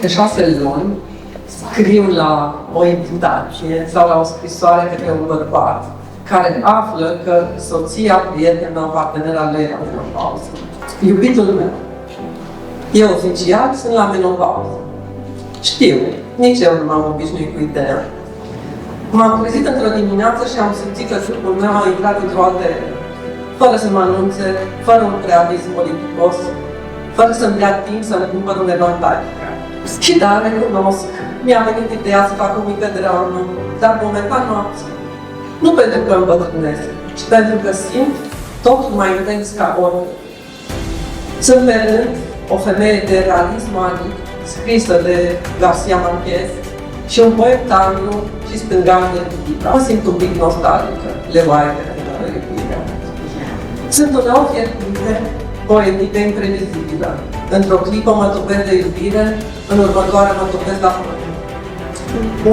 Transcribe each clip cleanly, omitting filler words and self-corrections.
De 6 luni scriu la o invitație sau la o scrisoare către un bărbat care află că soția, prietena, partenera lui era menopauză. Iubitul meu, eu oficial sunt la menopauză. Știu, nici eu nu m-am obișnuit cu ideea. M-am trezit într-o dimineață și am simțit că trupul meu a intrat într-o altă eră, fără să mă anunțe, fără un preaviz politicos, fără să-mi dea timp să-mi cumpăr un evantai. Și da, recunosc, mi-a venit ideea să fac o mică dramă, dar momentan nu abțin. Nu pentru că îmbătrânesc, ci pentru că simt totul mai intens ca oricând. Sunt pe rând o femeie de realism magic, scrisă de Garcia Marquez, și un poet tangru și stângan de Riviera. Mă simt un pic nostalgică, leoaie de Riviera. Sunt uneori fierbinte, poetică, imprevizibilă. Într-o clipă mă topesc de iubire, în următoarea mă topesc la pământ.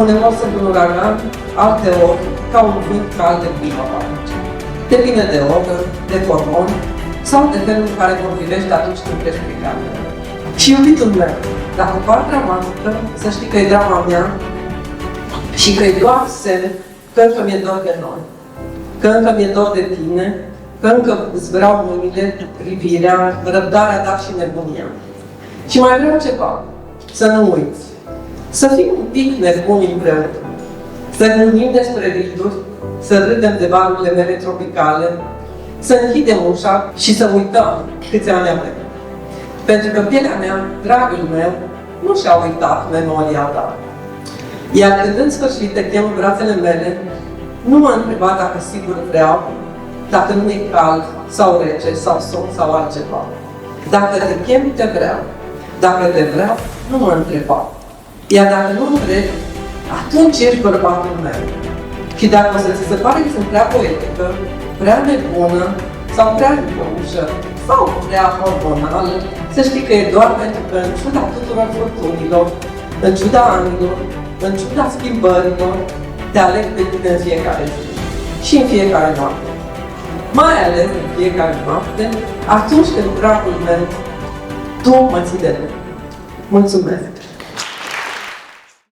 Uneori sunt un uragan, alteori ca un vânt cald de primăvară. Depinde de oră, de hormon sau de felul în care vorbilești atunci când pleci pe cameră. Și iubitul meu, dacă par dramatică, să știi că e drama mea și că e doar semn că încă mi-e dor de noi, că încă mi-e dor de tine, că încă îți vreau mâinile, privirea, răbdarea, dar și nebunia. Și mai vreau ceva, să nu uiți, să fim un pic nebuni împreună, să gândim despre riduri, să râdem de valurile mele tropicale, să închidem ușa și să uităm câți ani avem. Pentru că pielea mea, dragul meu, nu și-a uitat memoria ta. Iar când în sfârșit te chem în brațele mele, nu m-a întrebat dacă sigur vreau, dacă nu e cald, sau rece, sau somn, sau altceva. Dacă te chem, te vreau. Dacă te vreau, nu mă întreba. Iar dacă nu întrebi, atunci ești bărbatul meu. Și dacă o să ți se pare că sunt prea poetică, prea nebună, sau prea lipăușă, sau prea hormonală, să știi că e doar pentru că, în ciuda tuturor furtunilor, în ciuda anilor, în ciuda schimbărilor, te aleg pe tine în fiecare zi. Și în fiecare noapte. Mai ales în fiecare noapte, atunci când dragul meu, tu mă ții de mine. Mulțumesc!